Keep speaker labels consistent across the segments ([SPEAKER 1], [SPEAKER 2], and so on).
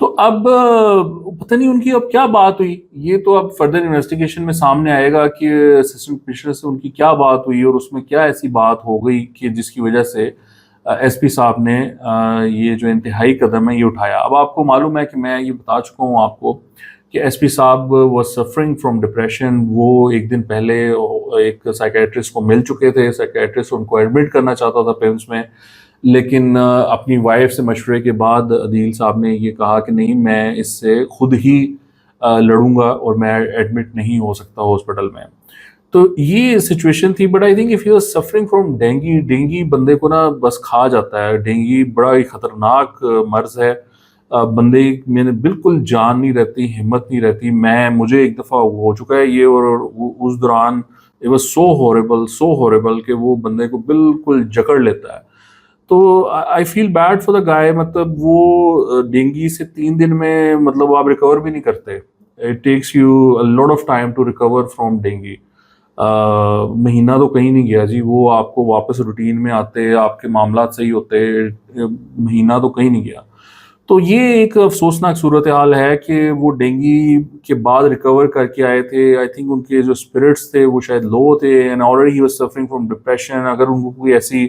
[SPEAKER 1] تو اب پتہ نہیں ان کی اب کیا بات ہوئی، یہ تو اب فردر انویسٹیگیشن میں سامنے آئے گا کہ اسسٹنٹ کمشنر سے ان کی کیا بات ہوئی اور اس میں کیا ایسی بات ہو گئی کہ جس کی وجہ سے ایس پی صاحب نے یہ جو انتہائی قدم ہے یہ اٹھایا۔ اب آپ کو معلوم ہے کہ میں یہ بتا چکا ہوں آپ کو کہ ایس پی صاحب واز سفرنگ فرام ڈپریشن، وہ ایک دن پہلے ایک سائیکیٹرسٹ کو مل چکے تھے، سائیکیٹرسٹ ان کو ایڈمٹ کرنا چاہتا تھا پیمس میں، لیکن اپنی وائف سے مشورے کے بعد عدیل صاحب نے یہ کہا کہ نہیں، میں اس سے خود ہی لڑوں گا اور میں ایڈمٹ نہیں ہو سکتا ہاسپٹل میں۔ تو یہ سچویشن تھی، but I think if you are suffering from dengue بندے کو نا بس کھا جاتا ہے۔ ڈینگی بڑا ہی خطرناک مرض ہے، بندے میں نے بالکل جان نہیں رہتی، ہمت نہیں رہتی۔ مجھے ایک دفعہ ہو چکا ہے یہ، اور اس دوران it was so horrible کہ وہ بندے کو بالکل جکڑ لیتا ہے۔ تو آئی فیل بیڈ فار دا گائے، مطلب وہ ڈینگی سے 3 دن میں مطلب آپ ریکور بھی نہیں کرتے، it takes you a lot of time to recover from dengue. مہینہ تو کہیں نہیں گیا جی، وہ آپ کو واپس روٹین میں آتے، آپ کے معاملات صحیح ہوتے، مہینہ تو کہیں نہیں گیا۔ تو یہ ایک افسوسناک صورتحال ہے کہ وہ ڈینگی کے بعد ریکور کر کے آئے تھے، آئی تھنک ان کے جو اسپرٹس تھے وہ شاید لو تھے، and already he was suffering from depression. اگر ان کو کوئی ایسی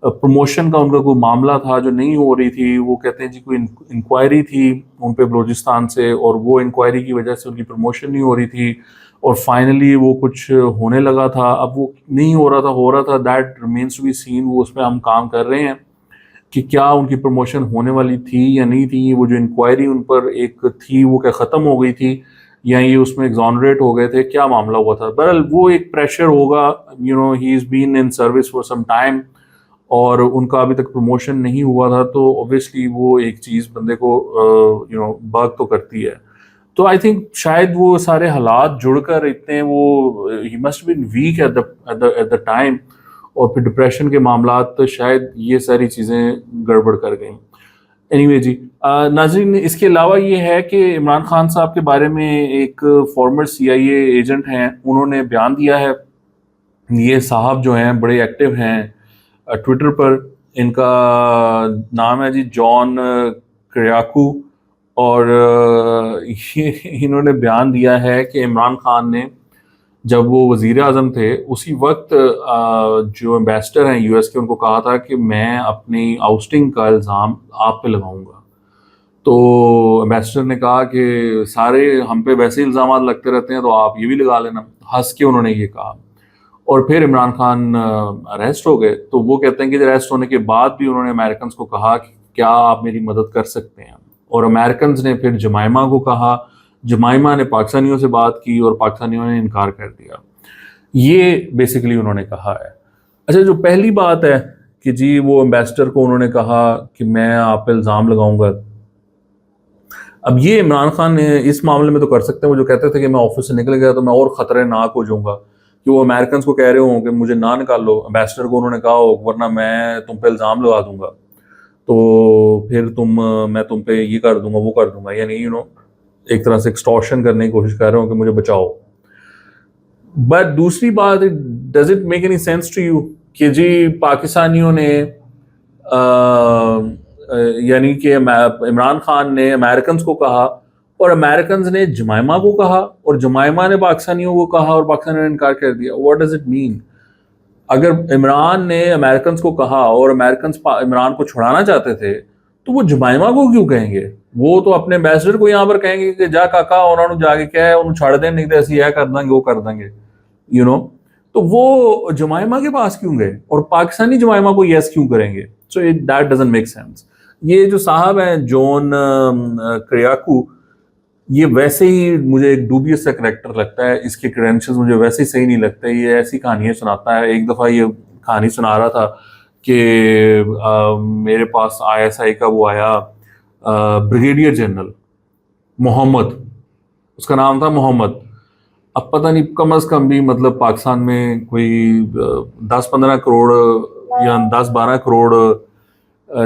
[SPEAKER 1] پروموشن کا ان کا کوئی معاملہ تھا جو نہیں ہو رہی تھی، وہ کہتے ہیں جی کوئی انکوائری تھی ان پہ بلوچستان سے، اور وہ انکوائری کی وجہ سے ان کی پروموشن نہیں ہو رہی تھی، اور فائنلی وہ کچھ ہونے لگا تھا، اب وہ نہیں ہو رہا تھا، that remains to be seen. وہ اس پہ ہم کام کر رہے ہیں کہ کیا ان کی پروموشن ہونے والی تھی یا نہیں تھی، وہ جو انکوائری ان پر ایک تھی وہ کیا ختم ہو گئی تھی یا یہ اس میں ایگزونریٹ ہو گئے تھے، کیا معاملہ ہوا تھا۔ بہرحال وہ ایک پریشر ہوگا، ہی از بین ان سروس فار سم ٹائم، اور ان کا ابھی تک پروموشن نہیں ہوا تھا، تو اوبویسلی وہ ایک چیز بندے کو بگ تو کرتی ہے۔ تو آئی تھنک شاید وہ سارے حالات جڑ کر اتنے وہ ہی must been weak at the time, اور پھر ڈپریشن کے معاملات تو شاید یہ ساری چیزیں گڑبڑ کر گئیں۔ اینی وے جی ناظرین، اس کے علاوہ یہ ہے کہ عمران خان صاحب کے بارے میں ایک فارمر CIA ایجنٹ ہیں، انہوں نے بیان دیا ہے۔ یہ صاحب جو ہیں بڑے ایکٹیو ہیں ٹویٹر پر، ان کا نام ہے جی جان کریاکو، اور انہوں نے بیان دیا ہے کہ عمران خان نے جب وہ وزیر اعظم تھے اسی وقت جو ایمبیسڈر ہیں US کے، ان کو کہا تھا کہ میں اپنی آؤسٹنگ کا الزام آپ پہ لگاؤں گا۔ تو ایمبیسڈر نے کہا کہ سارے ہم پہ ویسے الزامات لگتے رہتے ہیں تو آپ یہ بھی لگا لینا، ہنس کے انہوں نے یہ کہا۔ اور پھر عمران خان اریسٹ ہو گئے، تو وہ کہتے ہیں کہ اریسٹ ہونے کے بعد بھی انہوں نے امریکنز کو کہا کہ کیا آپ میری مدد کر سکتے ہیں، اور امریکنز نے پھر جمائمہ کو کہا، جمائمہ نے پاکستانیوں سے بات کی اور پاکستانیوں نے انکار کر دیا۔ یہ بیسیکلی انہوں نے کہا ہے۔ اچھا، جو پہلی بات ہے کہ جی وہ ایمبیسڈر کو انہوں نے کہا کہ میں آپ پہ الزام لگاؤں گا، اب یہ عمران خان نے اس معاملے میں تو کر سکتے ہیں، وہ جو کہتے تھے کہ میں آفس سے نکل گیا تو میں اور خطرناک ہو جاؤں گا، کہ وہ امریکنز کو کہہ رہے ہوں کہ مجھے نہ نکالو، ایمبیسڈر کو انہوں نے کہا ہو ورنہ میں تم پہ الزام لگا دوں گا، تو پھر میں تم پہ یہ کر دوں گا وہ کر دوں گا، یعنی ایک طرح سے ایکسٹورشن کرنے کی کوشش کر رہے ہوں کہ مجھے بچاؤ۔ بٹ دوسری بات، does it make any sense to you کہ جی پاکستانیوں نے یعنی کہ عمران خان نے امریکنز کو کہا اور امریکنز نے جمائمہ کو کہا اور جمائمہ نے پاکستانیوں کو کہا اور پاکستانیوں نے انکار کر دیا۔ What does it mean? اگر عمران نے امریکنز کو کہا اور امریکنز عمران کو چھڑانا چاہتے تھے تو وہ جمائمہ کو کیوں کہیں گے؟ وہ تو اپنے ایمبیسڈر کو یہاں پر کہیں گے کہ جا کاکا انہوں نے جا کے کیا ہے انہوں چھڑ دیں، نہیں تو ایسی ہے کر دیں گے وہ کر دیں گے، تو وہ جمائمہ کے پاس کیوں گئے اور پاکستانی جمائمہ کو یس کیوں کریں گے؟ So that doesn't make sense. یہ جو صاحب ہیں جون کریاکو، یہ ویسے ہی مجھے ایک ڈوبیس سا کریکٹر لگتا ہے، اس کے کریڈینشلز مجھے ویسے ہی صحیح نہیں لگتے، یہ ایسی کہانیاں سناتا ہے۔ ایک دفعہ یہ کہانی سنا رہا تھا کہ میرے پاس ISI کا وہ آیا بریگیڈیئر جنرل محمد، اس کا نام تھا محمد، اب پتہ نہیں کم از کم بھی مطلب پاکستان میں کوئی 10-15 کروڑ یا 10-12 کروڑ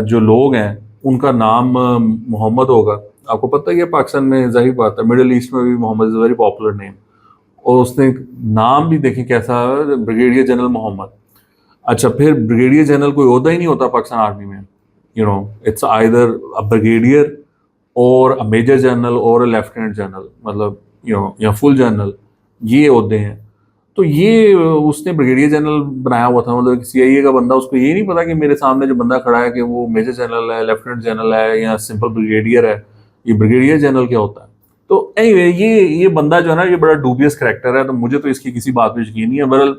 [SPEAKER 1] جو لوگ ہیں ان کا نام محمد ہوگا۔ آپ کو پتہ ہی ہے پاکستان میں ظاہر بات ہے، مڈل ایسٹ میں بھی محمد از ویری پاپولر نیم، اور اس نے نام بھی دیکھیں کیسا، بریگیڈیئر جنرل محمد۔ اچھا، پھر بریگیڈیئر جنرل کوئی عہدہ ہی نہیں ہوتا پاکستان آرمی میں، اٹس آئیدر بریگیڈیئر اور میجر جنرل اور لیفٹیننٹ جنرل، مطلب یا فل جنرل، یہ عہدے ہیں. تو یہ اس نے بریگیڈیئر جنرل بنایا ہوا تھا، مطلب سی آئی اے کا بندہ، اس کو یہ نہیں پتا کہ میرے سامنے جو بندہ کھڑا ہے کہ وہ میجر جنرل ہے، لیفٹیننٹ جنرل ہے یا سمپل بریگیڈیئر ہے. یہ بریگیڈیئر جنرل کیا ہوتا ہے؟ تو اینی وے یہ بندہ جو ہے نا یہ بڑا ڈوبیس کریکٹر ہے، تو مجھے تو اس کی کسی بات پہ یقین نہیں ہے. بہرحال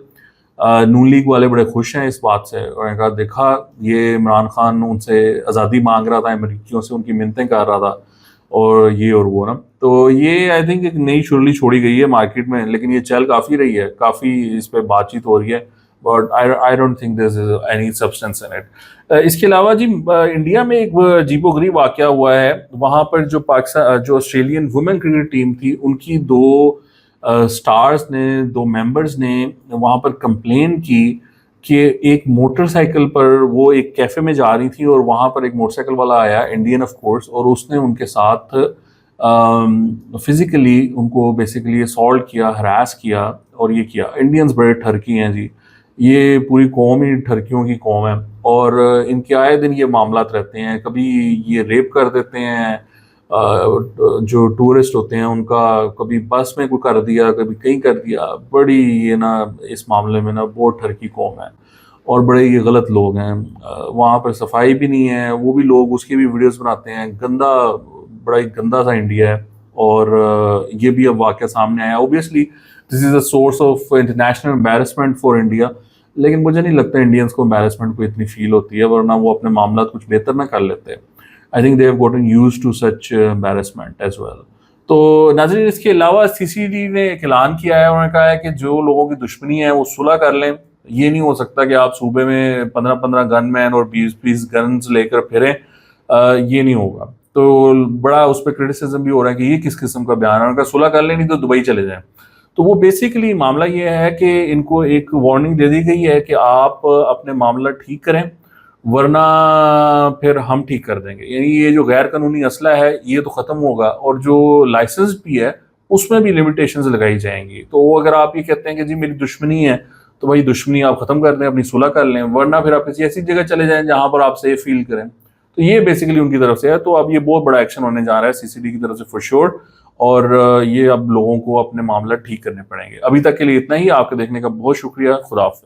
[SPEAKER 1] نون لیگ والے بڑے خوش ہیں اس بات سے، اور کہا دیکھا یہ عمران خان ان سے آزادی مانگ رہا تھا، امریکیوں سے ان کی منتیں کر رہا تھا اور یہ اور وہ نا. تو یہ آئی تھنک ایک نئی شرلی چھوڑی گئی ہے مارکیٹ میں، لیکن یہ چل کافی رہی ہے، کافی اس پہ بات چیت ہو رہی ہے، but I don't think there is any substance in it. اس کے علاوہ جی انڈیا میں ایک عجیب و غریب واقعہ ہوا ہے. وہاں پر جو پاکستان جو آسٹریلین وومن کرکٹ ٹیم تھی، ان کی دو سٹارز نے، دو ممبرز نے وہاں پر کمپلین کی کہ ایک موٹر سائیکل پر وہ ایک کیفے میں جا رہی تھی اور وہاں پر ایک موٹر سائیکل والا آیا، انڈین آف کورس، اور اس نے ان کے ساتھ فزیکلی ان کو بیسیکلی اسالٹ کیا، ہراس کیا اور یہ کیا. انڈینز بڑے ٹھرکی ہیں جی، یہ پوری قوم ہی ٹھرکیوں کی قوم ہے، اور ان کے آئے دن یہ معاملات رہتے ہیں. کبھی یہ ریپ کر دیتے ہیں جو ٹورسٹ ہوتے ہیں ان کا، کبھی بس میں کوئی کر دیا، کبھی کہیں کر دیا. بڑی یہ نا اس معاملے میں نا بہت ٹھرکی قوم ہے اور بڑے یہ غلط لوگ ہیں. وہاں پر صفائی بھی نہیں ہے، وہ بھی لوگ اس کی بھی ویڈیوز بناتے ہیں. گندا، بڑا ہی گندا سا انڈیا ہے، اور یہ بھی اب واقعہ سامنے آیا. Obviously this is a source of international embarrassment for India, لیکن مجھے نہیں لگتا انڈینس کو امبیرسمنٹ کو اتنی فیل ہوتی ہے، ورنہ وہ اپنے معاملات کچھ بہتر نہ کر لیتے. I think they have gotten used to such embarrassment as well. تو ناظرین اس کے علاوہ سی سی ڈی نے ایک اعلان کیا ہے، انہوں نے کہا ہے کہ جو لوگوں کی دشمنی ہے وہ صلح کر لیں. یہ نہیں ہو سکتا کہ آپ صوبے میں 15 گن مین اور 20 گنز لے کر پھریں، یہ نہیں ہوگا. تو بڑا اس پہ کرٹیسزم بھی ہو رہا ہے کہ یہ کس قسم کا بیان ہے. انہوں نے کہا صلح کر لیں نہیں تو دبئی چلے جائیں. تو وہ بیسیکلی معاملہ یہ ہے کہ ان کو ایک وارننگ دے دی گئی ہے کہ آپ اپنے معاملہ ٹھیک کریں، ورنہ پھر ہم ٹھیک کر دیں گے. یعنی یہ جو غیر قانونی اسلحہ ہے یہ تو ختم ہوگا، اور جو لائسنس بھی ہے اس میں بھی لمیٹیشنز لگائی جائیں گی. تو وہ اگر آپ یہ کہتے ہیں کہ جی میری دشمنی ہے، تو بھائی دشمنی آپ ختم کر دیں، اپنی صلح کر لیں، ورنہ پھر آپ کسی ایسی جگہ چلے جائیں جہاں پر آپ سیف فیل کریں. تو یہ بیسیکلی ان کی طرف سے ہے. تو اب یہ بہت بڑا ایکشن ہونے جا رہا ہے سی سی ڈی کی طرف سے فور شیور، اور یہ اب لوگوں کو اپنے معاملہ ٹھیک کرنے پڑیں گے. ابھی تک کے لیے اتنا ہی. آپ کے دیکھنے کا بہت شکریہ. خدا حافظ.